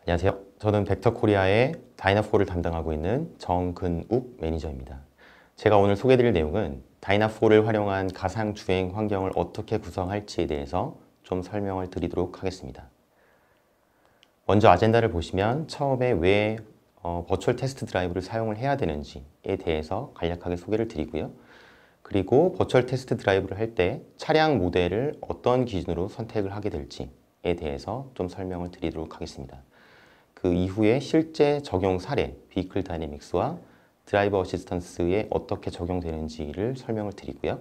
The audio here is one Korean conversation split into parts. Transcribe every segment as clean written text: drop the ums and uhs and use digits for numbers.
안녕하세요. 저는 벡터코리아의 다이나포를 담당하고 있는 정근욱 매니저입니다. 제가 오늘 소개해드릴 내용은 다이나포를 활용한 가상주행 환경을 어떻게 구성할지에 대해서 좀 설명을 드리도록 하겠습니다. 먼저 아젠다를 보시면 처음에 왜 버추얼 테스트 드라이브를 사용을 해야 되는지에 대해서 간략하게 소개를 드리고요. 그리고 버추얼 테스트 드라이브를 할 때 차량 모델을 어떤 기준으로 선택을 하게 될지에 대해서 좀 설명을 드리도록 하겠습니다. 그 이후에 실제 적용 사례, 비클 다이내믹스와 드라이버 어시스턴스에 어떻게 적용되는지를 설명을 드리고요.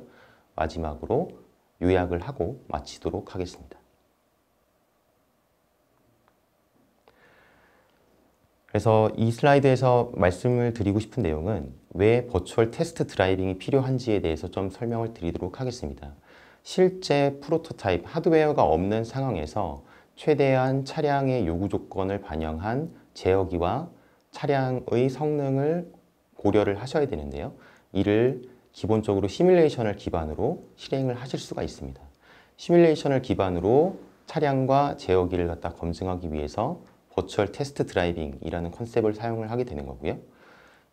마지막으로 요약을 하고 마치도록 하겠습니다. 그래서 이 슬라이드에서 말씀을 드리고 싶은 내용은 왜 버추얼 테스트 드라이빙이 필요한지에 대해서 좀 설명을 드리도록 하겠습니다. 실제 프로토타입, 하드웨어가 없는 상황에서 최대한 차량의 요구 조건을 반영한 제어기와 차량의 성능을 고려를 하셔야 되는데요. 이를 기본적으로 시뮬레이션을 기반으로 실행을 하실 수가 있습니다. 시뮬레이션을 기반으로 차량과 제어기를 갖다 검증하기 위해서 버추얼 테스트 드라이빙이라는 컨셉을 사용을 하게 되는 거고요.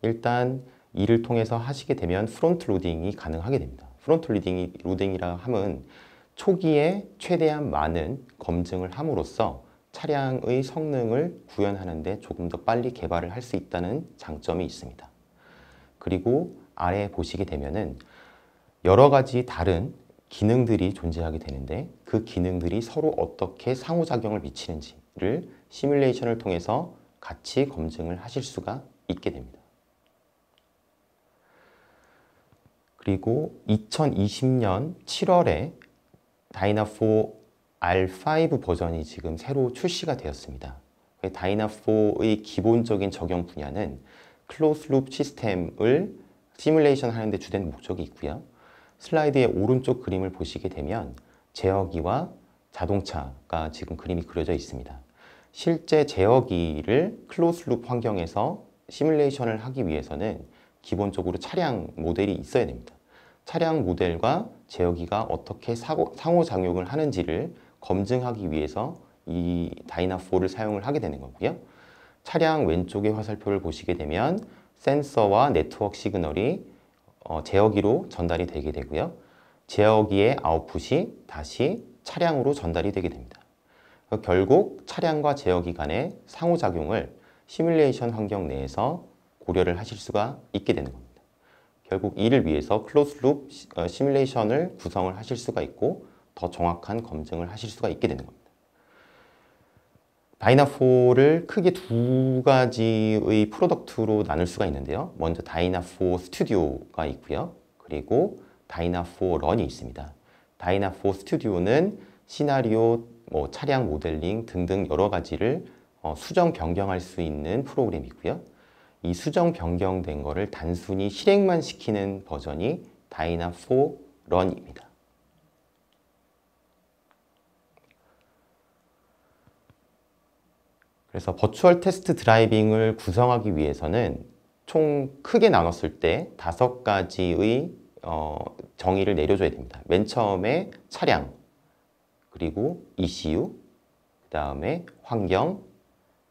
일단 이를 통해서 하시게 되면 프론트 로딩이 가능하게 됩니다. 프론트 로딩이라 함은 초기에 최대한 많은 검증을 함으로써 차량의 성능을 구현하는 데 조금 더 빨리 개발을 할 수 있다는 장점이 있습니다. 그리고 아래에 보시게 되면은 여러 가지 다른 기능들이 존재하게 되는데 그 기능들이 서로 어떻게 상호작용을 미치는지를 시뮬레이션을 통해서 같이 검증을 하실 수가 있게 됩니다. 그리고 2020년 7월에 다이나4 R5 버전이 지금 새로 출시가 되었습니다. 다이나4의 기본적인 적용 분야는 클로즈 룹 시스템을 시뮬레이션 하는 데 주된 목적이 있고요. 슬라이드의 오른쪽 그림을 보시게 되면 제어기와 자동차가 지금 그림이 그려져 있습니다. 실제 제어기를 클로즈 룹 환경에서 시뮬레이션을 하기 위해서는 기본적으로 차량 모델이 있어야 됩니다. 차량 모델과 제어기가 어떻게 상호작용을 하는지를 검증하기 위해서 이 다이나4를 사용을 하게 되는 거고요. 차량 왼쪽의 화살표를 보시게 되면 센서와 네트워크 시그널이 제어기로 전달이 되게 되고요. 제어기의 아웃풋이 다시 차량으로 전달이 되게 됩니다. 결국 차량과 제어기 간의 상호작용을 시뮬레이션 환경 내에서 고려를 하실 수가 있게 되는 겁니다. 결국 이를 위해서 클로즈 룹 시뮬레이션을 구성을 하실 수가 있고 더 정확한 검증을 하실 수가 있게 되는 겁니다. 다이나4를 크게 두 가지의 프로덕트로 나눌 수가 있는데요. 먼저 다이나4 스튜디오가 있고요. 그리고 다이나4 런이 있습니다. 다이나4 스튜디오는 시나리오, 차량 모델링 등등 여러 가지를 수정 변경할 수 있는 프로그램이고요. 이 수정 변경된 거를 단순히 실행만 시키는 버전이 다이나4 런입니다. 그래서 버추얼 테스트 드라이빙을 구성하기 위해서는 총 크게 나눴을 때 5가지의 정의를 내려줘야 됩니다. 맨 처음에 차량, 그리고 ECU, 그 다음에 환경,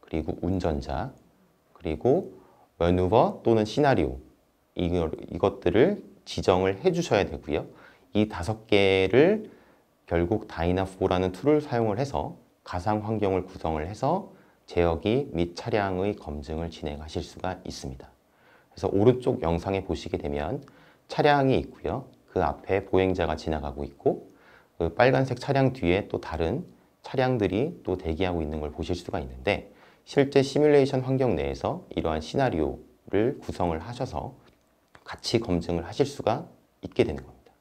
그리고 운전자, 그리고 매뉴버 또는 시나리오 이것들을 지정을 해주셔야 되고요. 이 5개를 결국 다이나4라는 툴을 사용을 해서 가상 환경을 구성을 해서 제어기 및 차량의 검증을 진행하실 수가 있습니다. 그래서 오른쪽 영상에 보시게 되면 차량이 있고요. 그 앞에 보행자가 지나가고 있고 그 빨간색 차량 뒤에 또 다른 차량들이 또 대기하고 있는 걸 보실 수가 있는데 실제 시뮬레이션 환경 내에서 이러한 시나리오를 구성을 하셔서 같이 검증을 하실 수가 있게 되는 겁니다.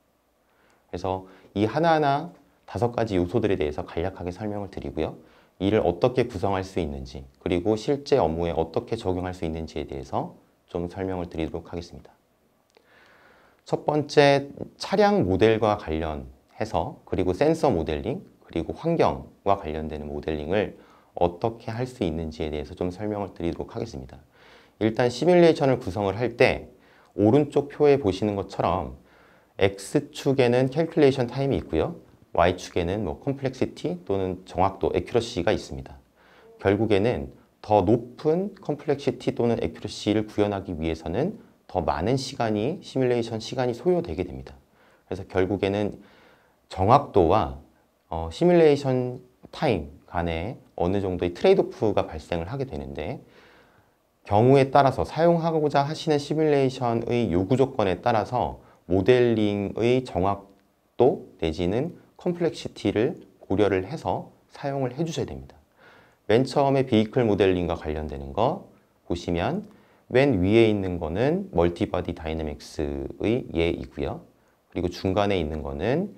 그래서 이 하나하나 5가지 요소들에 대해서 간략하게 설명을 드리고요. 이를 어떻게 구성할 수 있는지 그리고 실제 업무에 어떻게 적용할 수 있는지에 대해서 좀 설명을 드리도록 하겠습니다. 첫 번째 차량 모델과 관련해서 그리고 센서 모델링 그리고 환경과 관련되는 모델링을 어떻게 할 수 있는지에 대해서 좀 설명을 드리도록 하겠습니다. 일단 시뮬레이션을 구성을 할 때 오른쪽 표에 보시는 것처럼 X축에는 캘큘레이션 타임이 있고요. Y축에는 콤플렉시티 또는 정확도, 에큐러시가 있습니다. 결국에는 더 높은 컴플렉시티 또는 애큐러시를 구현하기 위해서는 더 많은 시간이 시뮬레이션 시간이 소요되게 됩니다. 그래서 결국에는 정확도와 시뮬레이션 타임 간에 어느 정도의 트레이드오프가 발생을 하게 되는데 경우에 따라서 사용하고자 하시는 시뮬레이션의 요구 조건에 따라서 모델링의 정확도 내지는 컴플렉시티를 고려를 해서 사용을 해주셔야 됩니다. 맨 처음에 베이클 모델링과 관련되는 거 보시면 맨 위에 있는 거는 멀티바디 다이내믹스의 예이고요. 그리고 중간에 있는 거는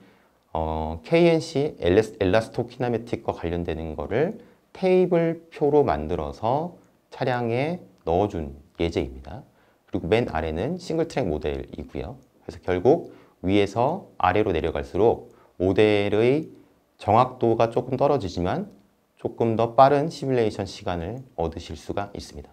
KNC 엘라스토키네매틱과 관련되는 거를 테이블 표로 만들어서 차량에 넣어준 예제입니다. 그리고 맨 아래는 싱글 트랙 모델이고요. 그래서 결국 위에서 아래로 내려갈수록 모델의 정확도가 조금 떨어지지만 조금 더 빠른 시뮬레이션 시간을 얻으실 수가 있습니다.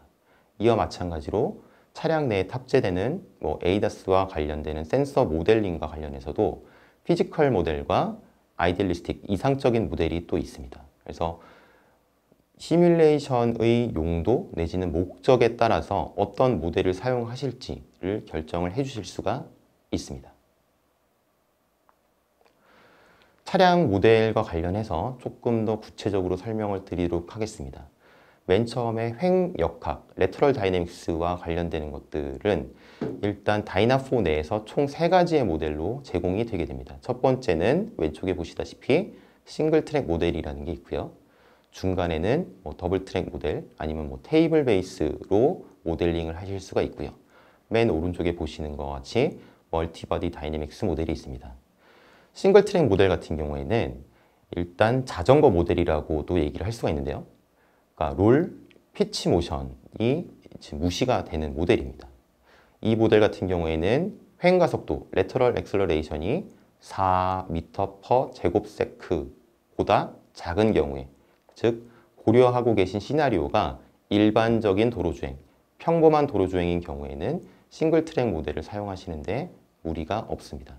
이와 마찬가지로 차량 내에 탑재되는 ADAS와 관련되는 센서 모델링과 관련해서도 피지컬 모델과 아이디얼리스틱 이상적인 모델이 또 있습니다. 그래서 시뮬레이션의 용도 내지는 목적에 따라서 어떤 모델을 사용하실지를 결정을 해주실 수가 있습니다. 차량 모델과 관련해서 조금 더 구체적으로 설명을 드리도록 하겠습니다. 맨 처음에 횡역학, 레터럴 다이내믹스와 관련되는 것들은 일단 다이나포 내에서 총 3가지의 모델로 제공이 되게 됩니다. 첫 번째는 왼쪽에 보시다시피 싱글 트랙 모델이라는 게 있고요. 중간에는 더블 트랙 모델 아니면 테이블 베이스로 모델링을 하실 수가 있고요. 맨 오른쪽에 보시는 것 같이 멀티바디 다이내믹스 모델이 있습니다. 싱글 트랙 모델 같은 경우에는 일단 자전거 모델이라고도 얘기를 할 수가 있는데요. 그러니까 롤, 피치 모션이 지금 무시가 되는 모델입니다. 이 모델 같은 경우에는 횡가속도, 레터럴 액셀러레이션이 4m/제곱세크보다 작은 경우에, 즉 고려하고 계신 시나리오가 일반적인 도로주행, 평범한 도로주행인 경우에는 싱글 트랙 모델을 사용하시는데 무리가 없습니다.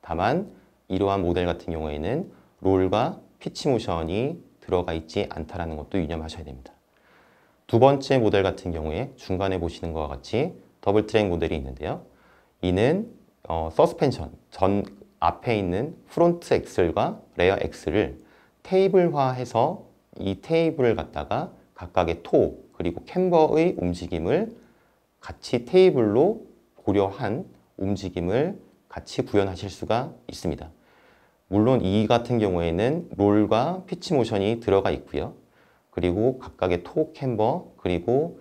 다만 이러한 모델 같은 경우에는 롤과 피치 모션이 들어가 있지 않다는 것도 유념하셔야 됩니다. 두 번째 모델 같은 경우에 중간에 보시는 것과 같이 더블 트랙 모델이 있는데요. 이는 서스펜션, 앞에 있는 프론트 엑셀과 레어 엑셀을 테이블화해서 이 테이블을 갖다가 각각의 토 그리고 캠버의 움직임을 같이 테이블로 고려한 움직임을 같이 구현하실 수가 있습니다. 물론 이 같은 경우에는 롤과 피치 모션이 들어가 있고요. 그리고 각각의 토 캠버 그리고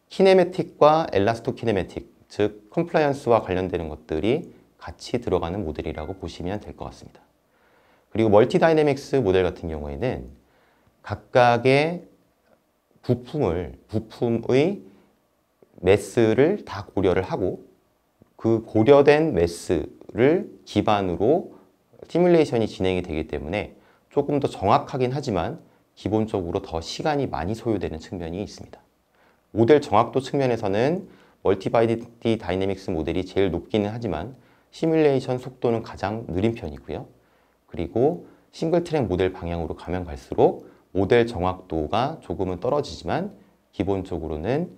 키네매틱과 엘라스토 키네매틱 즉 컴플라이언스와 관련되는 것들이 같이 들어가는 모델이라고 보시면 될 것 같습니다. 그리고 멀티 다이내믹스 모델 같은 경우에는 각각의 부품의 매스를 다 고려를 하고 그 고려된 매스를 기반으로 시뮬레이션이 진행이 되기 때문에 조금 더 정확하긴 하지만 기본적으로 더 시간이 많이 소요되는 측면이 있습니다. 모델 정확도 측면에서는 멀티바디 다이내믹스 모델이 제일 높기는 하지만 시뮬레이션 속도는 가장 느린 편이고요. 그리고 싱글 트랙 모델 방향으로 가면 갈수록 모델 정확도가 조금은 떨어지지만 기본적으로는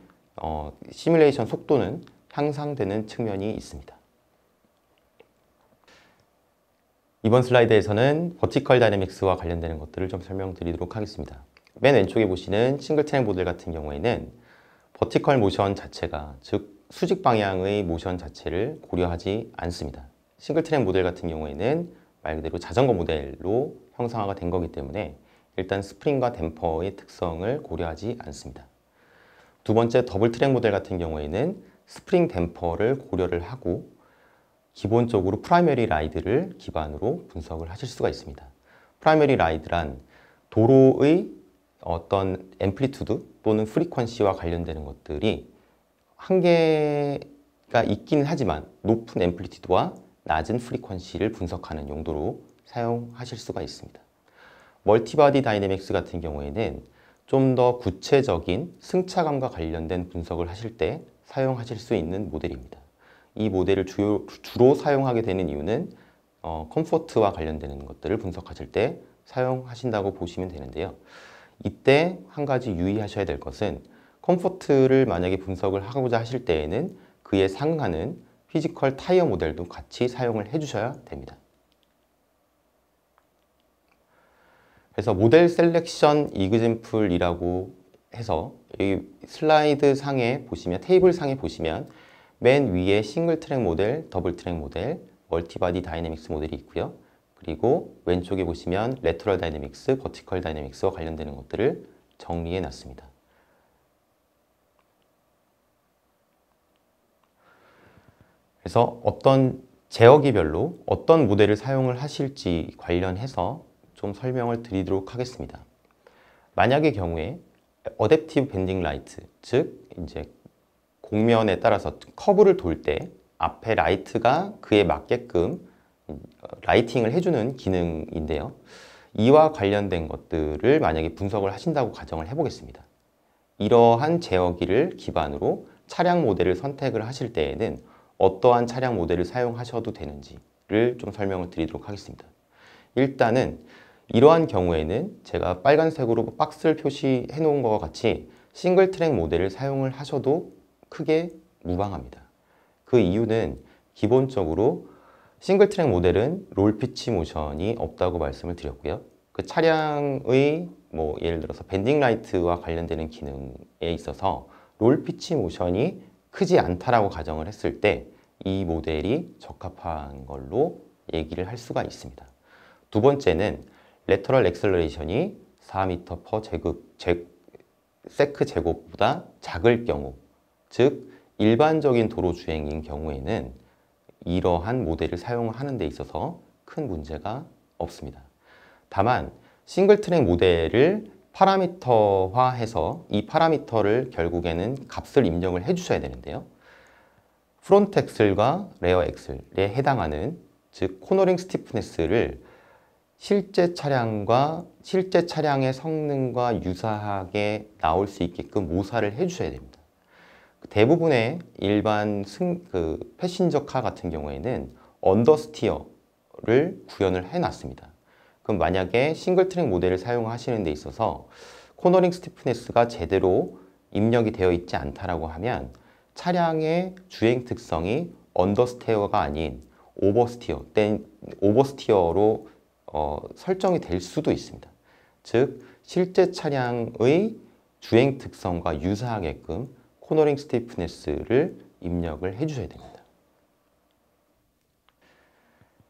시뮬레이션 속도는 향상되는 측면이 있습니다. 이번 슬라이드에서는 버티컬 다이내믹스와 관련되는 것들을 좀 설명드리도록 하겠습니다. 맨 왼쪽에 보시는 싱글 트랙 모델 같은 경우에는 버티컬 모션 자체가 즉 수직 방향의 모션 자체를 고려하지 않습니다. 싱글 트랙 모델 같은 경우에는 말 그대로 자전거 모델로 형상화가 된 거기 때문에 일단 스프링과 댐퍼의 특성을 고려하지 않습니다. 두 번째 더블 트랙 모델 같은 경우에는 스프링 댐퍼를 고려를 하고 기본적으로 프라이머리 라이드를 기반으로 분석을 하실 수가 있습니다. 프라이머리 라이드란 도로의 어떤 앰플리투드 또는 프리퀀시와 관련되는 것들이 한계가 있기는 하지만 높은 앰플리투드와 낮은 프리퀀시를 분석하는 용도로 사용하실 수가 있습니다. 멀티바디 다이내믹스 같은 경우에는 좀 더 구체적인 승차감과 관련된 분석을 하실 때 사용하실 수 있는 모델입니다. 이 모델을 주로 사용하게 되는 이유는 컴포트와 관련되는 것들을 분석하실 때 사용하신다고 보시면 되는데요. 이때 한 가지 유의하셔야 될 것은 컴포트를 만약에 분석을 하고자 하실 때에는 그에 상응하는 피지컬 타이어 모델도 같이 사용을 해주셔야 됩니다. 그래서 모델 셀렉션 이그젬플이라고 해서 이 슬라이드 상에 보시면, 테이블 상에 보시면 맨 위에 싱글 트랙 모델, 더블 트랙 모델, 멀티바디 다이내믹스 모델이 있고요. 그리고 왼쪽에 보시면 레터럴 다이내믹스, 버티컬 다이내믹스와 관련되는 것들을 정리해 놨습니다. 그래서 어떤 제어기별로 어떤 모델을 사용을 하실지 관련해서 좀 설명을 드리도록 하겠습니다. 만약의 경우에 어댑티브 밴딩 라이트, 즉 이제 곡면에 따라서 커브를 돌 때 앞에 라이트가 그에 맞게끔 라이팅을 해주는 기능인데요. 이와 관련된 것들을 만약에 분석을 하신다고 가정을 해보겠습니다. 이러한 제어기를 기반으로 차량 모델을 선택을 하실 때에는 어떠한 차량 모델을 사용하셔도 되는지를 좀 설명을 드리도록 하겠습니다. 일단은 이러한 경우에는 제가 빨간색으로 박스를 표시해 놓은 것과 같이 싱글 트랙 모델을 사용을 하셔도 크게 무방합니다. 그 이유는 기본적으로 싱글 트랙 모델은 롤 피치 모션이 없다고 말씀을 드렸고요. 그 차량의 예를 들어서 밴딩 라이트와 관련되는 기능에 있어서 롤 피치 모션이 크지 않다라고 가정을 했을 때 이 모델이 적합한 걸로 얘기를 할 수가 있습니다. 두 번째는 레터럴 엑셀러레이션이 4m/세크 제곱보다 작을 경우, 즉 일반적인 도로 주행인 경우에는 이러한 모델을 사용하는 데 있어서 큰 문제가 없습니다. 다만 싱글 트랙 모델을 파라미터화해서 이 파라미터를 결국에는 값을 입력을 해주셔야 되는데요. 프론트 엑셀과 레어 엑셀에 해당하는, 즉 코너링 스티프네스를 실제 차량의 성능과 유사하게 나올 수 있게끔 모사를 해주셔야 됩니다. 대부분의 일반 패신저 카 같은 경우에는 언더스티어를 구현을 해놨습니다. 그럼 만약에 싱글 트랙 모델을 사용하시는 데 있어서 코너링 스티프네스가 제대로 입력이 되어 있지 않다라고 하면 차량의 주행 특성이 언더스티어가 아닌 오버스티어로 설정이 될 수도 있습니다. 즉 실제 차량의 주행 특성과 유사하게끔 코너링 스티프네스를 입력을 해주셔야 됩니다.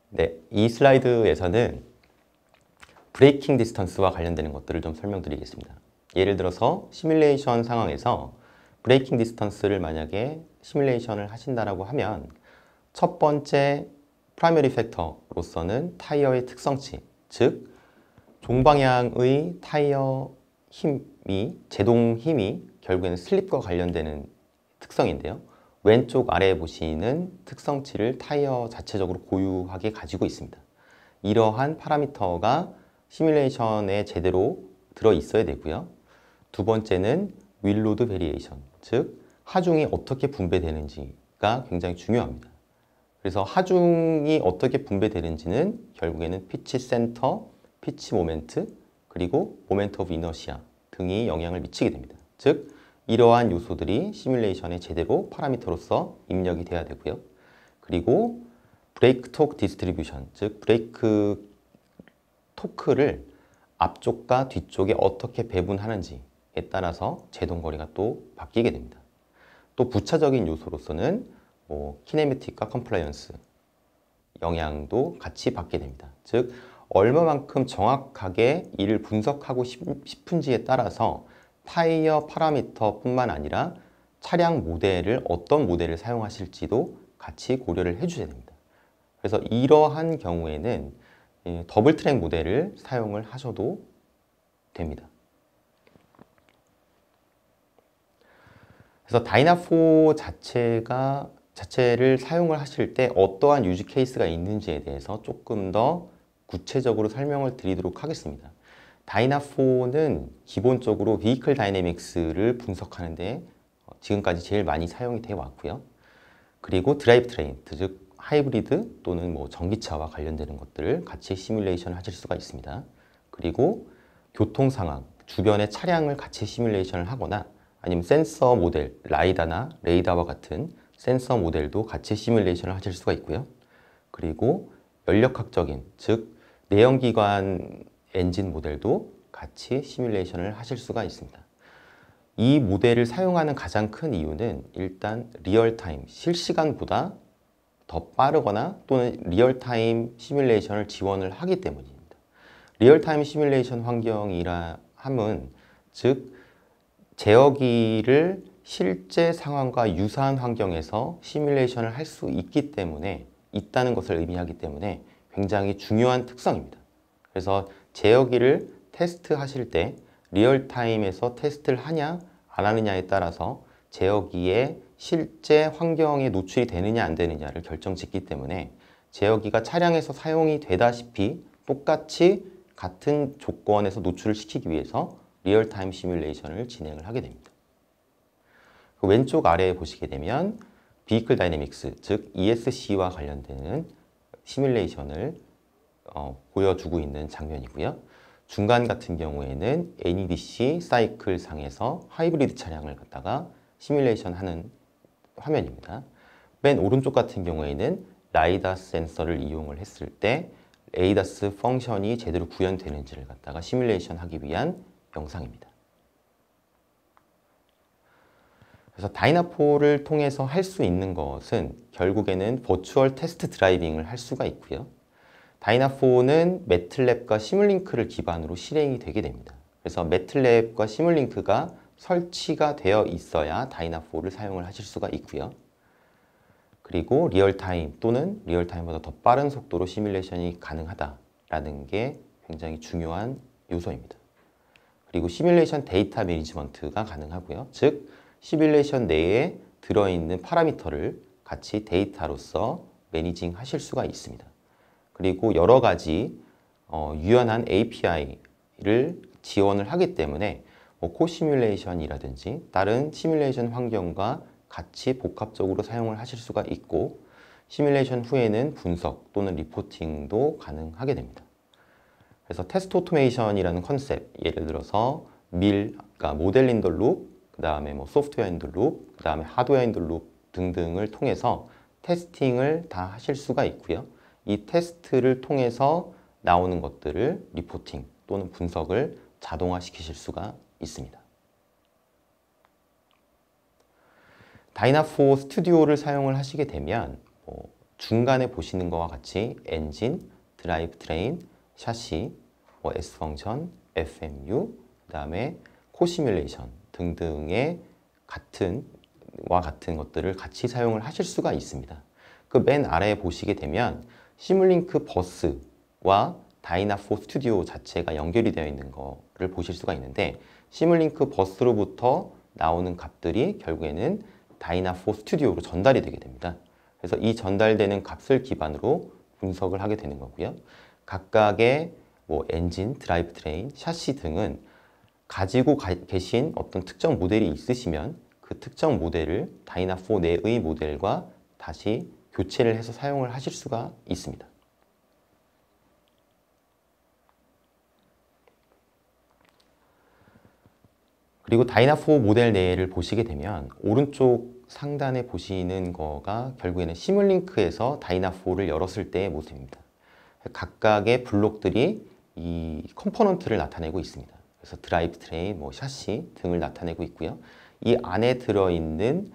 네, 이 슬라이드에서는 브레이킹 디스턴스와 관련되는 것들을 좀 설명드리겠습니다. 예를 들어서 시뮬레이션 상황에서 브레이킹 디스턴스를 만약에 시뮬레이션을 하신다라고 하면 첫 번째 프라이머리 팩터로서는 타이어의 특성치, 즉 종방향의 타이어 힘이, 제동 힘이 결국에는 슬립과 관련되는 특성인데요. 왼쪽 아래에 보시는 특성치를 타이어 자체적으로 고유하게 가지고 있습니다. 이러한 파라미터가 시뮬레이션에 제대로 들어 있어야 되고요. 두 번째는 윌로드 베리에이션, 즉 하중이 어떻게 분배되는지가 굉장히 중요합니다. 그래서 하중이 어떻게 분배되는지는 결국에는 피치 센터, 피치 모멘트, 그리고 모멘트 오브 이너시아 등이 영향을 미치게 됩니다. 즉 이러한 요소들이 시뮬레이션에 제대로 파라미터로서 입력이 돼야 되고요. 그리고 브레이크 토크 디스트리뷰션, 즉 브레이크 토크를 앞쪽과 뒤쪽에 어떻게 배분하는지에 따라서 제동거리가 또 바뀌게 됩니다. 또 부차적인 요소로서는 키네매틱과 컴플라이언스 영향도 같이 받게 됩니다. 즉 얼마만큼 정확하게 이를 분석하고 싶은지에 따라서 타이어 파라미터뿐만 아니라 차량 모델을 어떤 모델을 사용하실지도 같이 고려를 해주셔야 됩니다. 그래서 이러한 경우에는 더블 트랙 모델을 사용을 하셔도 됩니다. 그래서 다이나포 자체를 사용을 하실 때 어떠한 유지 케이스가 있는지에 대해서 조금 더 구체적으로 설명을 드리도록 하겠습니다. 다이나포는 기본적으로 비이클 다이내믹스를 분석하는데 지금까지 제일 많이 사용이 되어 왔고요. 그리고 드라이브 트레인, 즉 하이브리드 또는 전기차와 관련되는 것들을 같이 시뮬레이션을 하실 수가 있습니다. 그리고 교통 상황, 주변의 차량을 같이 시뮬레이션을 하거나 아니면 센서 모델, 라이다나 레이다와 같은 센서 모델도 같이 시뮬레이션을 하실 수가 있고요. 그리고 연력학적인, 즉 내연기관 엔진 모델도 같이 시뮬레이션을 하실 수가 있습니다. 이 모델을 사용하는 가장 큰 이유는 일단 리얼타임, 실시간보다 더 빠르거나 또는 리얼타임 시뮬레이션을 지원을 하기 때문입니다. 리얼타임 시뮬레이션 환경이라 함은 즉 제어기를 실제 상황과 유사한 환경에서 시뮬레이션을 할 수 있다는 것을 의미하기 때문에 굉장히 중요한 특성입니다. 그래서 제어기를 테스트하실 때 리얼타임에서 테스트를 하냐 안 하느냐에 따라서 제어기의 실제 환경에 노출이 되느냐 안 되느냐를 결정짓기 때문에 제어기가 차량에서 사용이 되다시피 똑같이 같은 조건에서 노출을 시키기 위해서 리얼타임 시뮬레이션을 진행을 하게 됩니다. 그 왼쪽 아래에 보시게 되면 Vehicle Dynamics, 즉 ESC와 관련되는 시뮬레이션을 보여주고 있는 장면이고요. 중간 같은 경우에는 NEDC 사이클 상에서 하이브리드 차량을 갖다가 시뮬레이션 하는 화면입니다. 맨 오른쪽 같은 경우에는 라이다스 센서를 이용을 했을 때 ADAS 펑션이 제대로 구현되는지를 갖다가 시뮬레이션 하기 위한 영상입니다. 그래서 다이나포를 통해서 할 수 있는 것은 결국에는 버추얼 테스트 드라이빙을 할 수가 있고요. 다이나포는 매틀랩과 시뮬링크를 기반으로 실행이 되게 됩니다. 그래서 매틀랩과 시뮬링크가 설치가 되어 있어야 다이나포를 사용을 하실 수가 있고요. 그리고 리얼타임 또는 리얼타임보다 더 빠른 속도로 시뮬레이션이 가능하다라는 게 굉장히 중요한 요소입니다. 그리고 시뮬레이션 데이터 매니지먼트가 가능하고요. 즉 시뮬레이션 내에 들어있는 파라미터를 같이 데이터로서 매니징 하실 수가 있습니다. 그리고 여러 가지 유연한 API를 지원을 하기 때문에 코시뮬레이션이라든지 다른 시뮬레이션 환경과 같이 복합적으로 사용을 하실 수가 있고 시뮬레이션 후에는 분석 또는 리포팅도 가능하게 됩니다. 그래서 테스트 오토메이션이라는 컨셉, 예를 들어서 그러니까 모델 인더 룹, 그 다음에 소프트웨어 인더 룹, 그 다음에 하드웨어 인더 룹 등등을 통해서 테스팅을 다 하실 수가 있고요. 이 테스트를 통해서 나오는 것들을 리포팅 또는 분석을 자동화시키실 수가 있습니다. 다이나포 스튜디오를 사용을 하시게 되면 중간에 보시는 것과 같이 엔진, 드라이브 트레인, 샤시, S펑션, FMU, 그 다음에 코시뮬레이션 등등의 같은 것들을 같이 사용을 하실 수가 있습니다. 그 맨 아래에 보시게 되면 시뮬링크 버스와 다이나포 스튜디오 자체가 연결이 되어 있는 거를 보실 수가 있는데 시뮬링크 버스로부터 나오는 값들이 결국에는 다이나포 스튜디오로 전달이 되게 됩니다. 그래서 이 전달되는 값을 기반으로 분석을 하게 되는 거고요. 각각의 엔진, 드라이브 트레인, 샤시 등은 가지고 계신 어떤 특정 모델이 있으시면 그 특정 모델을 다이나포 내의 모델과 다시 교체를 해서 사용을 하실 수가 있습니다. 그리고 다이나포 모델 내를 보시게 되면 오른쪽 상단에 보시는 거가 결국에는 시뮬링크에서 다이나포를 열었을 때의 모습입니다. 각각의 블록들이 이 컴포넌트를 나타내고 있습니다. 그래서 드라이브 트레인, 샤시 등을 나타내고 있고요. 이 안에 들어있는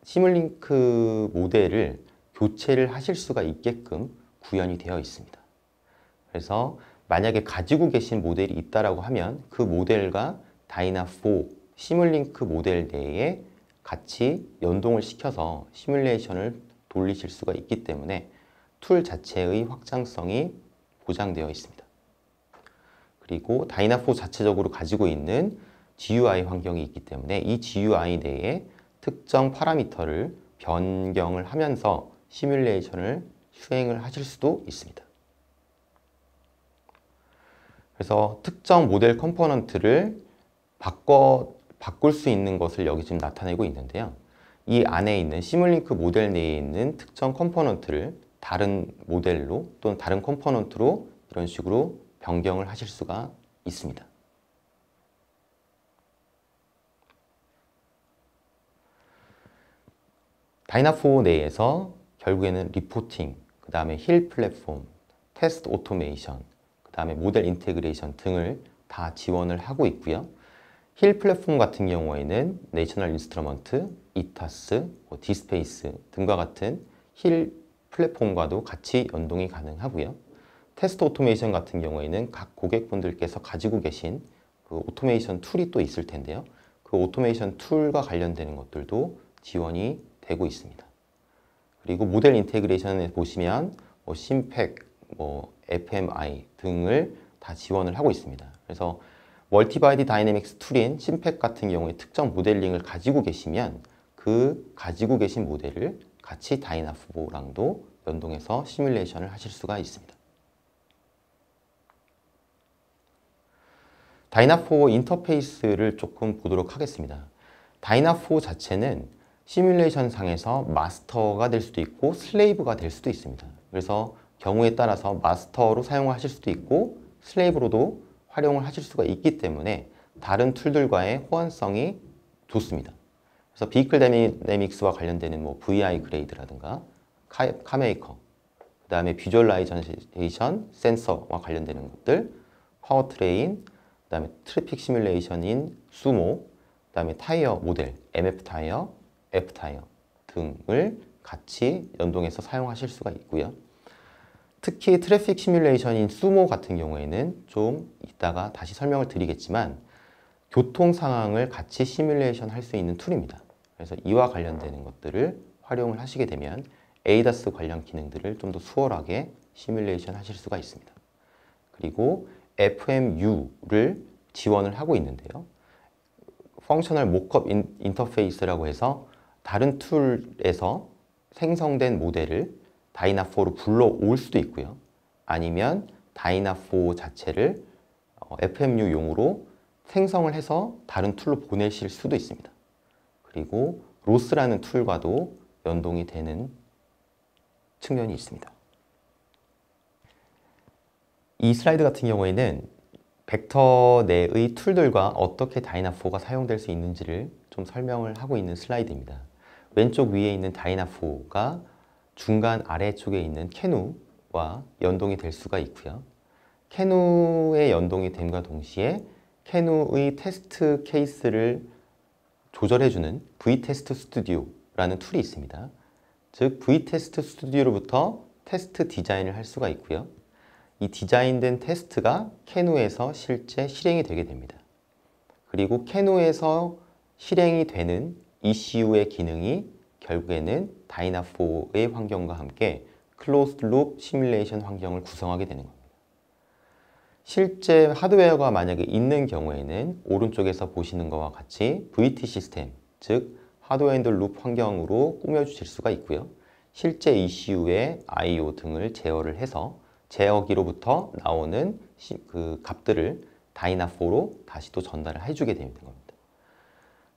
시뮬링크 모델을 교체를 하실 수가 있게끔 구현이 되어 있습니다. 그래서 만약에 가지고 계신 모델이 있다라고 하면 그 모델과 다이나포 시뮬링크 모델 내에 같이 연동을 시켜서 시뮬레이션을 돌리실 수가 있기 때문에 툴 자체의 확장성이 보장되어 있습니다. 그리고 다이나포 자체적으로 가지고 있는 GUI 환경이 있기 때문에 이 GUI 내에 특정 파라미터를 변경을 하면서 시뮬레이션을 수행을 하실 수도 있습니다. 그래서 특정 모델 컴포넌트를 바꿀 수 있는 것을 여기 지금 나타내고 있는데요. 이 안에 있는 시뮬링크 모델 내에 있는 특정 컴포넌트를 다른 모델로 또는 다른 컴포넌트로 이런 식으로 변경을 하실 수가 있습니다. 다이나포 내에서 결국에는 리포팅, 그 다음에 힐 플랫폼, 테스트 오토메이션, 그 다음에 모델 인테그레이션 등을 다 지원을 하고 있고요. 힐 플랫폼 같은 경우에는 내셔널 인스트루먼트, 이타스, 디스페이스 등과 같은 힐 플랫폼과도 같이 연동이 가능하고요. 테스트 오토메이션 같은 경우에는 각 고객분들께서 가지고 계신 그 오토메이션 툴이 또 있을 텐데요. 그 오토메이션 툴과 관련되는 것들도 지원이 되고 있습니다. 그리고 모델 인테그레이션에 보시면 심팩, FMI 등을 다 지원을 하고 있습니다. 그래서 멀티바디 다이내믹스 툴인 심팩 같은 경우에 특정 모델링을 가지고 계시면 그 가지고 계신 모델을 같이 다이나포랑도 연동해서 시뮬레이션을 하실 수가 있습니다. 다이나포 인터페이스를 조금 보도록 하겠습니다. 다이나포 자체는 시뮬레이션 상에서 마스터가 될 수도 있고 슬레이브가 될 수도 있습니다. 그래서 경우에 따라서 마스터로 사용하실 수도 있고 슬레이브로도 활용을 하실 수가 있기 때문에 다른 툴들과의 호환성이 좋습니다. 그래서 비클 다이내믹스와 관련되는 VI 그레이드라든가 카메이커, 그 다음에 비주얼라이제이션 센서와 관련되는 것들, 파워트레인, 그 다음에 트래픽 시뮬레이션인 수모, 그 다음에 타이어 모델, MF 타이어, F 타이어 등을 같이 연동해서 사용하실 수가 있고요. 특히 트래픽 시뮬레이션인 수모 같은 경우에는 좀 이따가 다시 설명을 드리겠지만 교통 상황을 같이 시뮬레이션 할 수 있는 툴입니다. 그래서 이와 관련되는 것들을 활용을 하시게 되면 ADAS 관련 기능들을 좀 더 수월하게 시뮬레이션 하실 수가 있습니다. 그리고 FMU를 지원을 하고 있는데요. 펑셔널 모크업 인터페이스라고 해서 다른 툴에서 생성된 모델을 다이나포로 불러올 수도 있고요. 아니면 다이나포 자체를 FMU용으로 생성을 해서 다른 툴로 보내실 수도 있습니다. 그리고 로스라는 툴과도 연동이 되는 측면이 있습니다. 이 슬라이드 같은 경우에는 벡터 내의 툴들과 어떻게 다이나포가 사용될 수 있는지를 좀 설명을 하고 있는 슬라이드입니다. 왼쪽 위에 있는 다이나포가 중간 아래쪽에 있는 캐누와 연동이 될 수가 있고요. 캐누에 연동이 됨과 동시에 캐누의 테스트 케이스를 조절해주는 V테스트 스튜디오라는 툴이 있습니다. 즉 V테스트 스튜디오로부터 테스트 디자인을 할 수가 있고요. 이 디자인된 테스트가 캐누에서 실제 실행이 되게 됩니다. 그리고 캐누에서 실행이 되는 ECU의 기능이 결국에는 다이나포의 환경과 함께 클로즈드 룹 시뮬레이션 환경을 구성하게 되는 겁니다. 실제 하드웨어가 만약에 있는 경우에는 오른쪽에서 보시는 것과 같이 VT 시스템, 즉 하드웨어 앤드 룹 환경으로 꾸며주실 수가 있고요. 실제 ECU의 I/O 등을 제어를 해서 제어기로부터 나오는 그 값들을 다이나포로 다시 또 전달을 해주게 되는 겁니다.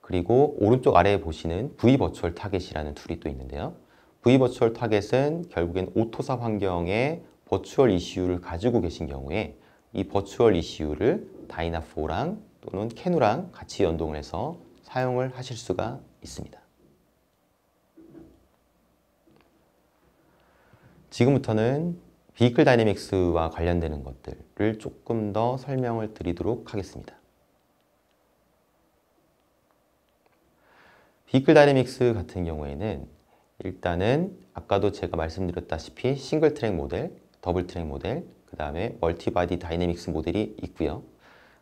그리고 오른쪽 아래에 보시는 V버추얼 타겟이라는 툴이 또 있는데요. V버추얼 타겟은 결국엔 오토사 환경에 버추얼 ECU를 가지고 계신 경우에 이 버추얼 ECU를 다이나포랑 또는 캐누랑 같이 연동을 해서 사용을 하실 수가 있습니다. 지금부터는 비클 다이내믹스와 관련되는 것들을 조금 더 설명을 드리도록 하겠습니다. 비클 다이내믹스 같은 경우에는 일단은 아까도 제가 말씀드렸다시피 싱글 트랙 모델, 더블 트랙 모델, 그 다음에 멀티바디 다이내믹스 모델이 있고요.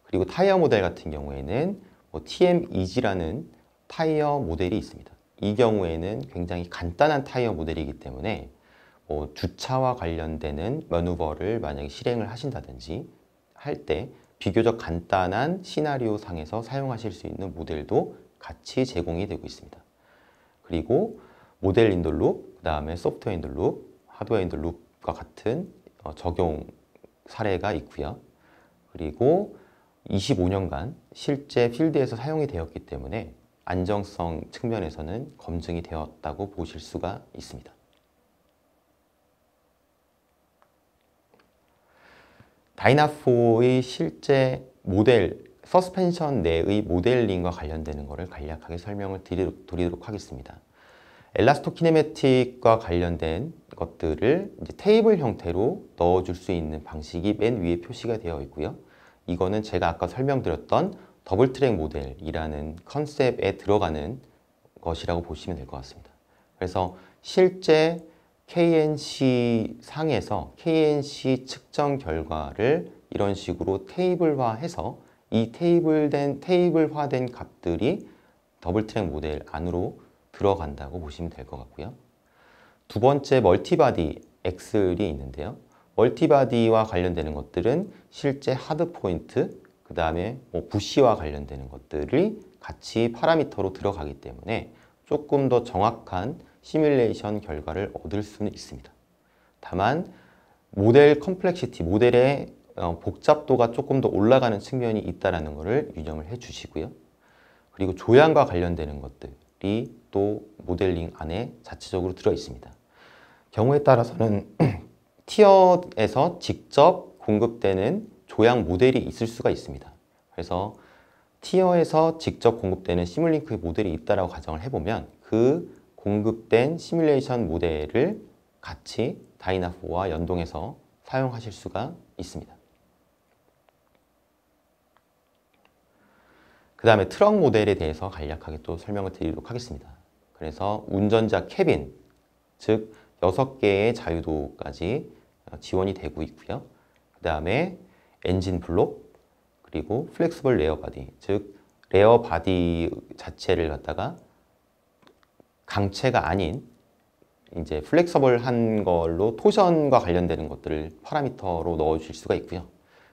그리고 타이어 모델 같은 경우에는 TM-EG라는 타이어 모델이 있습니다. 이 경우에는 굉장히 간단한 타이어 모델이기 때문에 주차와 관련되는 매뉴버를 만약에 실행을 하신다든지 할 때 비교적 간단한 시나리오 상에서 사용하실 수 있는 모델도 같이 제공이 되고 있습니다. 그리고 모델 인더 룹, 그 다음에 소프트웨어 인더 룹, 하드웨어 인더 룹과 같은 적용 사례가 있고요. 그리고 25년간 실제 필드에서 사용이 되었기 때문에 안정성 측면에서는 검증이 되었다고 보실 수가 있습니다. 다이나포의 실제 모델, 서스펜션 내의 모델링과 관련되는 것을 간략하게 설명을 드리도록 하겠습니다. 엘라스토키네매틱과 관련된 것들을 이제 테이블 형태로 넣어줄 수 있는 방식이 맨 위에 표시가 되어 있고요. 이거는 제가 아까 설명드렸던 더블 트랙 모델이라는 컨셉에 들어가는 것이라고 보시면 될 것 같습니다. 그래서 실제 KNC 상에서 KNC 측정 결과를 이런 식으로 테이블화해서 이 테이블화된 값들이 더블 트랙 모델 안으로 들어간다고 보시면 될 것 같고요. 두 번째 멀티바디 엑셀이 있는데요. 멀티바디와 관련되는 것들은 실제 하드 포인트, 그 다음에 부시와 관련되는 것들이 같이 파라미터로 들어가기 때문에 조금 더 정확한 시뮬레이션 결과를 얻을 수는 있습니다. 다만 모델 컴플렉시티, 모델의 복잡도가 조금 더 올라가는 측면이 있다는 것을 유념을 해 주시고요. 그리고 조향과 관련되는 것들이 또 모델링 안에 자체적으로 들어 있습니다. 경우에 따라서는 티어에서 직접 공급되는 조향 모델이 있을 수가 있습니다. 그래서 티어에서 직접 공급되는 시뮬링크 모델이 있다고 가정을 해보면 그 공급된 시뮬레이션 모델을 같이 다이나포와 연동해서 사용하실 수가 있습니다. 그 다음에 트럭 모델에 대해서 간략하게 또 설명을 드리도록 하겠습니다. 그래서 운전자 캐빈, 즉 6개의 자유도까지 지원이 되고 있고요. 그 다음에 엔진 블록, 그리고 플렉스블 레어 바디, 즉 레어 바디 자체를 갖다가 강체가 아닌 이제 플렉서블한 걸로 토션과 관련되는 것들을 파라미터로 넣어주실 수가 있고요.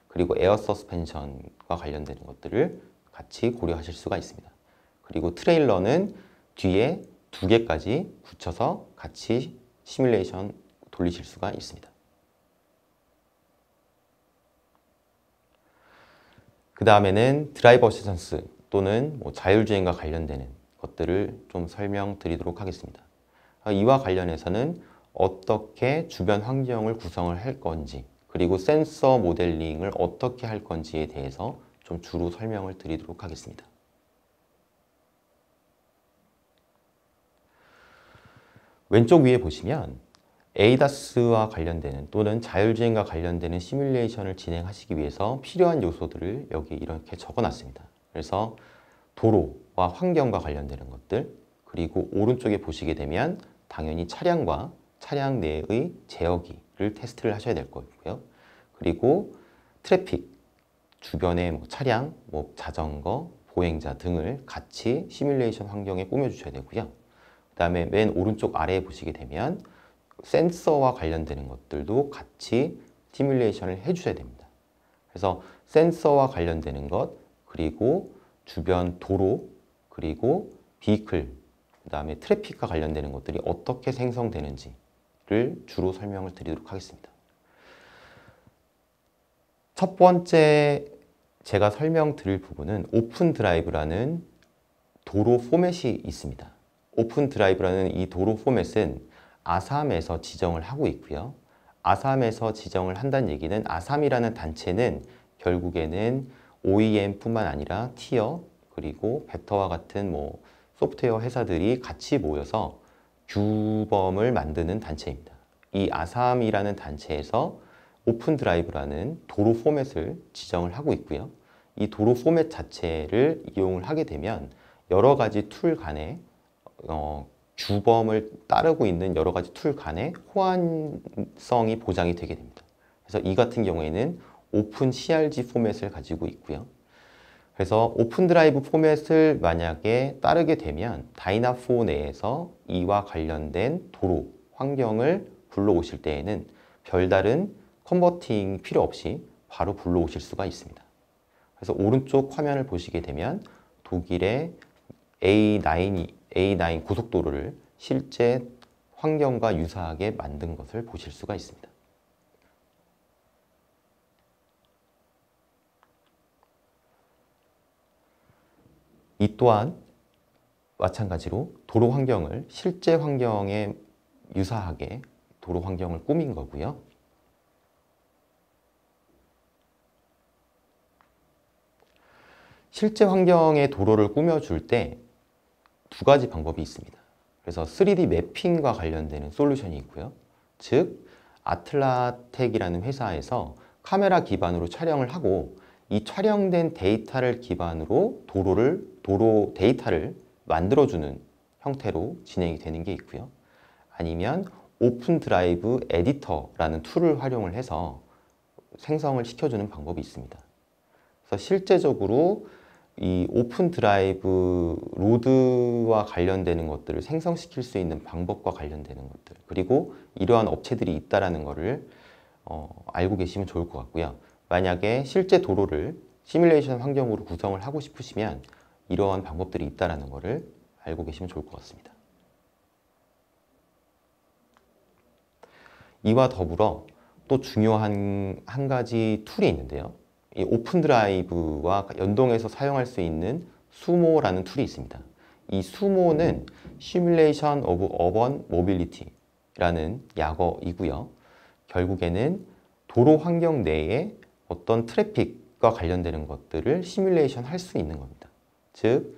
그리고 에어 서스펜션과 관련되는 것들을 같이 고려하실 수가 있습니다. 그리고 트레일러는 뒤에 2개까지 붙여서 같이 시뮬레이션 돌리실 수가 있습니다. 그 다음에는 드라이버 어시스턴스 또는 자율주행과 관련되는 것들을 좀 설명드리도록 하겠습니다. 이와 관련해서는 어떻게 주변 환경을 구성을 할 건지, 그리고 센서 모델링을 어떻게 할 건지에 대해서 좀 주로 설명을 드리도록 하겠습니다. 왼쪽 위에 보시면 ADAS와 관련되는 또는 자율주행과 관련되는 시뮬레이션을 진행하시기 위해서 필요한 요소들을 여기 이렇게 적어놨습니다. 그래서 도로와 환경과 관련되는 것들, 그리고 오른쪽에 보시게 되면 당연히 차량과 차량 내의 제어기를 테스트를 하셔야 될 거고요. 그리고 트래픽, 주변의 차량, 자전거, 보행자 등을 같이 시뮬레이션 환경에 꾸며주셔야 되고요. 그 다음에 맨 오른쪽 아래에 보시게 되면 센서와 관련되는 것들도 같이 시뮬레이션을 해주셔야 됩니다. 그래서 센서와 관련되는 것, 그리고 주변 도로, 그리고 비클, 그 다음에 트래픽과 관련되는 것들이 어떻게 생성되는지를 주로 설명을 드리도록 하겠습니다. 첫 번째 제가 설명드릴 부분은 오픈 드라이브라는 도로 포맷이 있습니다. 오픈 드라이브라는 이 도로 포맷은 아삼에서 지정을 하고 있고요. 아삼에서 지정을 한다는 얘기는 아삼이라는 단체는 결국에는 OEM뿐만 아니라 티어, 그리고 벡터와 같은 소프트웨어 회사들이 같이 모여서 규범을 만드는 단체입니다. 이 아삼이라는 단체에서 오픈 드라이브라는 도로 포맷을 지정을 하고 있고요. 이 도로 포맷 자체를 이용을 하게 되면 여러 가지 툴 간에 규범을 따르고 있는 여러 가지 툴 간의 호환성이 보장이 되게 됩니다. 그래서 이 같은 경우에는 오픈 CRG 포맷을 가지고 있고요. 그래서 오픈 드라이브 포맷을 만약에 따르게 되면 다이나포 내에서 이와 관련된 도로, 환경을 불러오실 때에는 별다른 컨버팅 필요 없이 바로 불러오실 수가 있습니다. 그래서 오른쪽 화면을 보시게 되면 독일의 A9 고속도로를 실제 환경과 유사하게 만든 것을 보실 수가 있습니다. 이 또한 마찬가지로 도로 환경을 실제 환경에 유사하게 도로 환경을 꾸민 거고요. 실제 환경의 도로를 꾸며줄 때 2가지 방법이 있습니다. 그래서 3D 매핑과 관련되는 솔루션이 있고요. 즉 아틀라텍이라는 회사에서 카메라 기반으로 촬영을 하고 이 촬영된 데이터를 기반으로 도로 데이터를 만들어주는 형태로 진행이 되는 게 있고요. 아니면 오픈 드라이브 에디터라는 툴을 활용을 해서 생성을 시켜주는 방법이 있습니다. 그래서 실제적으로 이 오픈 드라이브 로드와 관련되는 것들을 생성시킬 수 있는 방법과 관련되는 것들, 그리고 이러한 업체들이 있다는 것을 알고 계시면 좋을 것 같고요. 만약에 실제 도로를 시뮬레이션 환경으로 구성을 하고 싶으시면 이러한 방법들이 있다는 것을 알고 계시면 좋을 것 같습니다. 이와 더불어 또 중요한 한 가지 툴이 있는데요. 이 오픈 드라이브와 연동해서 사용할 수 있는 수모라는 툴이 있습니다. 이 수모는 Simulation of Urban Mobility라는 약어이고요. 결국에는 도로 환경 내에 어떤 트래픽과 관련되는 것들을 시뮬레이션 할 수 있는 겁니다. 즉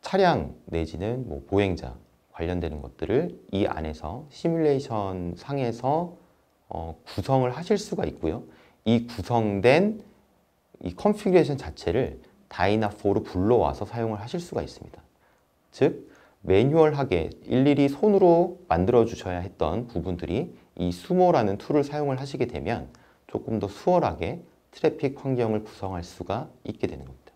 차량 내지는 보행자 관련되는 것들을 이 안에서 시뮬레이션 상에서 구성을 하실 수가 있고요. 이 구성된 이 컨피그레이션 자체를 다이나포로 불러와서 사용을 하실 수가 있습니다. 즉 매뉴얼하게 일일이 손으로 만들어 주셔야 했던 부분들이 이 수모라는 툴을 사용을 하시게 되면 조금 더 수월하게 트래픽 환경을 구성할 수가 있게 되는 겁니다.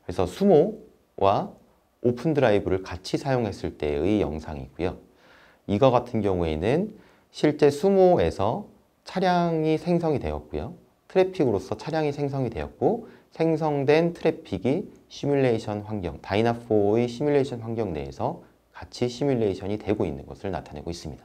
그래서 수모와 오픈 드라이브를 같이 사용했을 때의 영상이고요. 이거 같은 경우에는 실제 수모에서 차량이 생성이 되었고요. 트래픽으로서 차량이 생성이 되었고 생성된 트래픽이 시뮬레이션 환경, 다이나포의 시뮬레이션 환경 내에서 같이 시뮬레이션이 되고 있는 것을 나타내고 있습니다.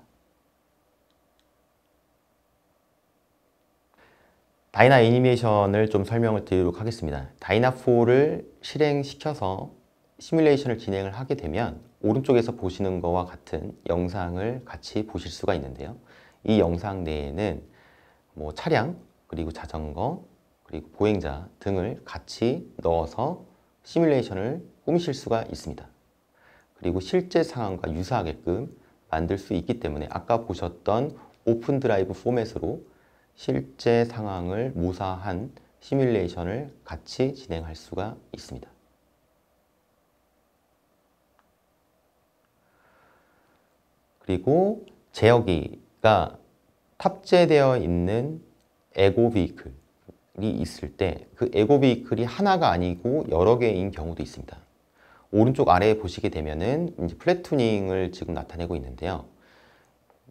다이나 애니메이션을 좀 설명을 드리도록 하겠습니다. 다이나포를 실행시켜서 시뮬레이션을 진행을 하게 되면 오른쪽에서 보시는 것과 같은 영상을 같이 보실 수가 있는데요. 이 영상 내에는 차량, 그리고 자전거, 그리고 보행자 등을 같이 넣어서 시뮬레이션을 꾸미실 수가 있습니다. 그리고 실제 상황과 유사하게끔 만들 수 있기 때문에 아까 보셨던 오픈 드라이브 포맷으로 실제 상황을 모사한 시뮬레이션을 같이 진행할 수가 있습니다. 그리고 제어기가 탑재되어 있는 에고 비클이 있을 때 그 에고 비클이 하나가 아니고 여러 개인 경우도 있습니다. 오른쪽 아래에 보시게 되면은 이제 플랫투닝을 지금 나타내고 있는데요.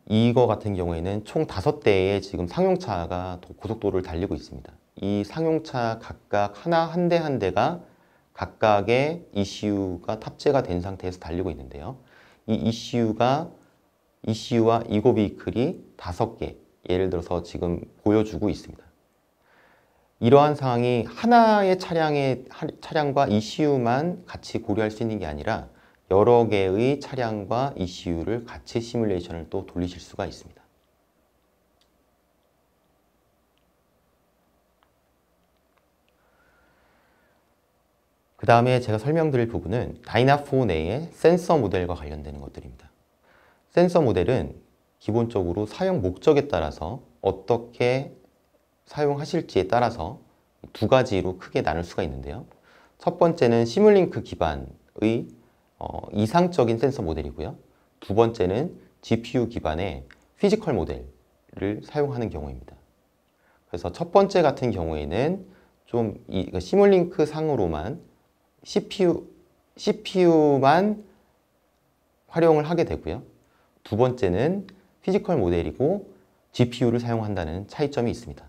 이거 같은 경우에는 총 5대의 지금 상용차가 고속도로를 달리고 있습니다. 이 상용차 각각 한 대 한 대가 각각의 ECU가 탑재가 된 상태에서 달리고 있는데요. 이 ECU와 이고 비클이 5개, 예를 들어서 지금 보여주고 있습니다. 이러한 상황이 하나의 차량과 ECU만 같이 고려할 수 있는 게 아니라 여러 개의 차량과 ECU를 같이 시뮬레이션을 또 돌리실 수가 있습니다. 그 다음에 제가 설명드릴 부분은 다이나포 내의 센서 모델과 관련되는 것들입니다. 센서 모델은 기본적으로 사용 목적에 따라서 어떻게 사용하실지에 따라서 두 가지로 크게 나눌 수가 있는데요. 첫 번째는 시뮬링크 기반의 이상적인 센서 모델이고요. 두 번째는 GPU 기반의 피지컬 모델을 사용하는 경우입니다. 그래서 첫 번째 같은 경우에는 좀 시뮬링크 상으로만 CPU만 활용을 하게 되고요. 두 번째는 피지컬 모델이고 GPU를 사용한다는 차이점이 있습니다.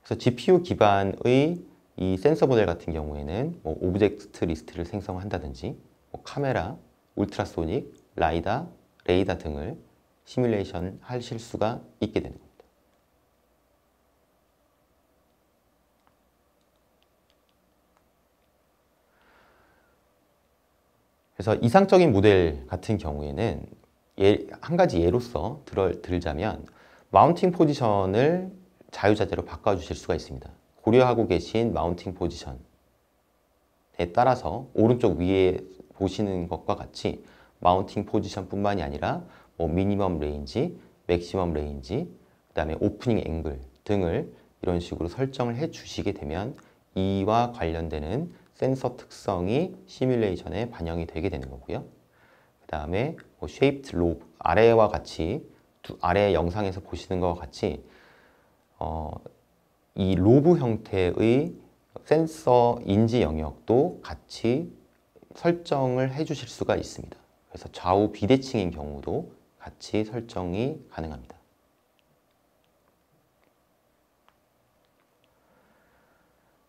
그래서 GPU 기반의 이 센서 모델 같은 경우에는 오브젝트 리스트를 생성한다든지 카메라, 울트라소닉, 라이다, 레이더 등을 시뮬레이션 하실 수가 있게 되는 겁니다. 그래서 이상적인 모델 같은 경우에는 한 가지 예로서 들자면 마운팅 포지션을 자유자재로 바꿔주실 수가 있습니다. 고려하고 계신 마운팅 포지션에 따라서 오른쪽 위에 보시는 것과 같이 마운팅 포지션 뿐만이 아니라 뭐 미니멈 레인지, 맥시멈 레인지, 그 다음에 오프닝 앵글 등을 이런 식으로 설정을 해 주시게 되면 이와 관련되는 센서 특성이 시뮬레이션에 반영이 되게 되는 거고요. 그 다음에 뭐 shaped lobe, 아래와 같이 아래 영상에서 보시는 것과 같이 이 로브 형태의 센서 인지 영역도 같이 설정을 해 주실 수가 있습니다. 그래서 좌우 비대칭인 경우도 같이 설정이 가능합니다.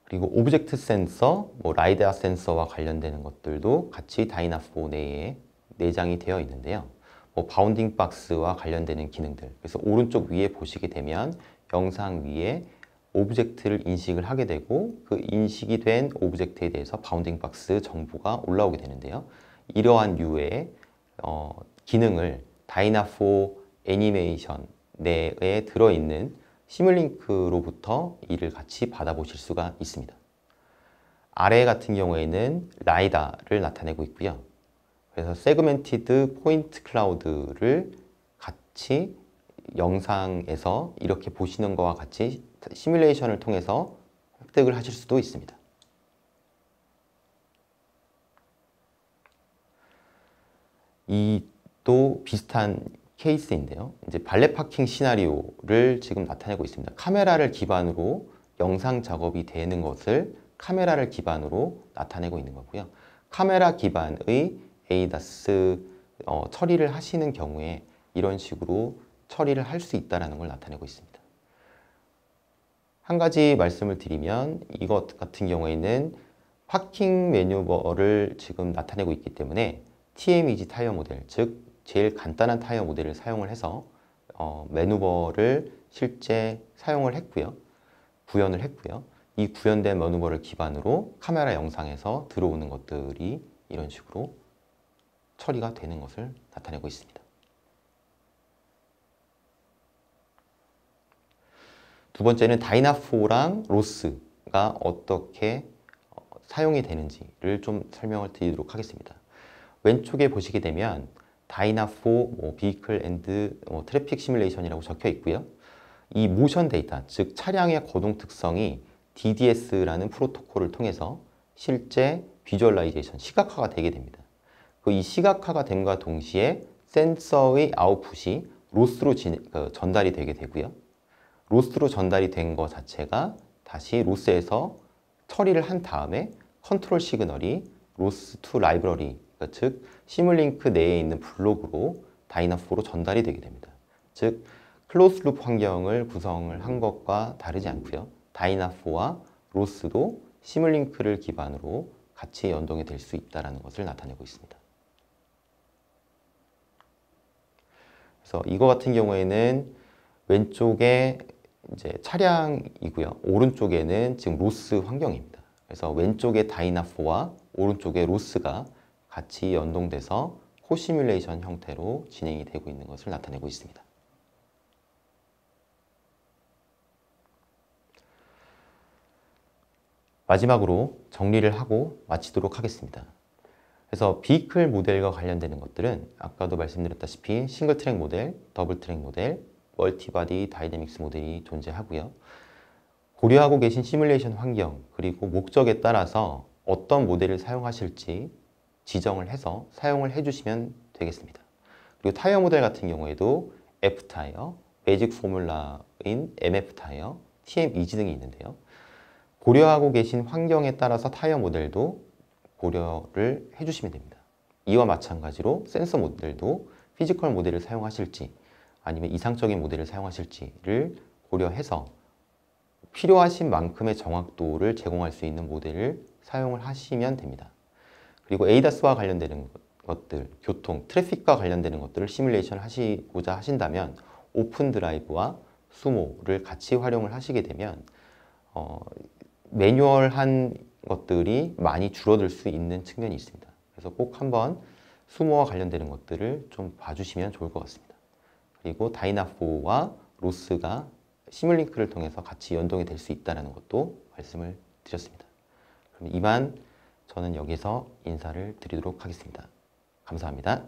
그리고 오브젝트 센서, 뭐 라이다 센서와 관련되는 것들도 같이 다이나포 내에 내장이 되어 있는데요. 뭐 바운딩 박스와 관련되는 기능들. 그래서 오른쪽 위에 보시게 되면 영상 위에 오브젝트를 인식을 하게 되고 그 인식이 된 오브젝트에 대해서 바운딩 박스 정보가 올라오게 되는데요. 이러한 류의 기능을 다이나포 애니메이션 내에 들어있는 시뮬링크로부터 이를 같이 받아보실 수가 있습니다. 아래 같은 경우에는 라이다를 나타내고 있고요. 그래서 세그멘티드 포인트 클라우드를 같이 영상에서 이렇게 보시는 것과 같이 시뮬레이션을 통해서 획득을 하실 수도 있습니다. 이 또 비슷한 케이스인데요. 이제 발렛 파킹 시나리오를 지금 나타내고 있습니다. 카메라를 기반으로 영상 작업이 되는 것을 카메라를 기반으로 나타내고 있는 거고요. 카메라 기반의 ADAS 처리를 하시는 경우에 이런 식으로 처리를 할 수 있다는 걸 나타내고 있습니다. 한 가지 말씀을 드리면 이것 같은 경우에는 파킹 매뉴버를 지금 나타내고 있기 때문에 TMEG 타이어 모델, 즉 제일 간단한 타이어 모델을 사용을 해서 매누버를 실제 사용을 했고요. 구현을 했고요. 이 구현된 매누버를 기반으로 카메라 영상에서 들어오는 것들이 이런 식으로 처리가 되는 것을 나타내고 있습니다. 두 번째는 다이나포랑 로스가 어떻게 사용이 되는지를 좀 설명을 드리도록 하겠습니다. 왼쪽에 보시게 되면 다이나포 비클 앤드 트래픽 시뮬레이션이라고 적혀 있고요. 이 모션 데이터, 즉 차량의 거동 특성이 DDS라는 프로토콜을 통해서 실제 비주얼라이제이션, 시각화가 되게 됩니다. 이 시각화가 됨과 동시에 센서의 아웃풋이 로스로 전달이 되게 되고요. 로스로 전달이 된 것 자체가 다시 로스에서 처리를 한 다음에 컨트롤 시그널이 로스 투 라이브러리, 즉 시뮬링크 내에 있는 블록으로 다이나포로 전달이 되게 됩니다. 즉 클로즈 룹 환경을 구성을 한 것과 다르지 않고요. 다이나포와 로스도 시뮬링크를 기반으로 같이 연동이 될 수 있다는 것을 나타내고 있습니다. 그래서 이거 같은 경우에는 왼쪽에 이제 차량이고요. 오른쪽에는 지금 로스 환경입니다. 그래서 왼쪽에 다이나포와 오른쪽에 로스가 같이 연동돼서 코시뮬레이션 형태로 진행이 되고 있는 것을 나타내고 있습니다. 마지막으로 정리를 하고 마치도록 하겠습니다. 그래서 비클 모델과 관련되는 것들은 아까도 말씀드렸다시피 싱글 트랙 모델, 더블 트랙 모델, 멀티바디 다이내믹스 모델이 존재하고요. 고려하고 계신 시뮬레이션 환경 그리고 목적에 따라서 어떤 모델을 사용하실지 지정을 해서 사용을 해주시면 되겠습니다. 그리고 타이어 모델 같은 경우에도 F타이어, 매직 포뮬라인 MF타이어, TMEG 등이 있는데요. 고려하고 계신 환경에 따라서 타이어 모델도 고려를 해주시면 됩니다. 이와 마찬가지로 센서 모델도 피지컬 모델을 사용하실지 아니면 이상적인 모델을 사용하실지를 고려해서 필요하신 만큼의 정확도를 제공할 수 있는 모델을 사용을 하시면 됩니다. 그리고 ADAS와 관련되는 것들, 교통, 트래픽과 관련되는 것들을 시뮬레이션 하시고자 하신다면 오픈 드라이브와 수모를 같이 활용을 하시게 되면 매뉴얼한 것들이 많이 줄어들 수 있는 측면이 있습니다. 그래서 꼭 한번 수모와 관련되는 것들을 좀 봐주시면 좋을 것 같습니다. 그리고 다이나포와 로스가 시뮬링크를 통해서 같이 연동이 될 수 있다는 것도 말씀을 드렸습니다. 그럼 이만 저는 여기서 인사를 드리도록 하겠습니다. 감사합니다.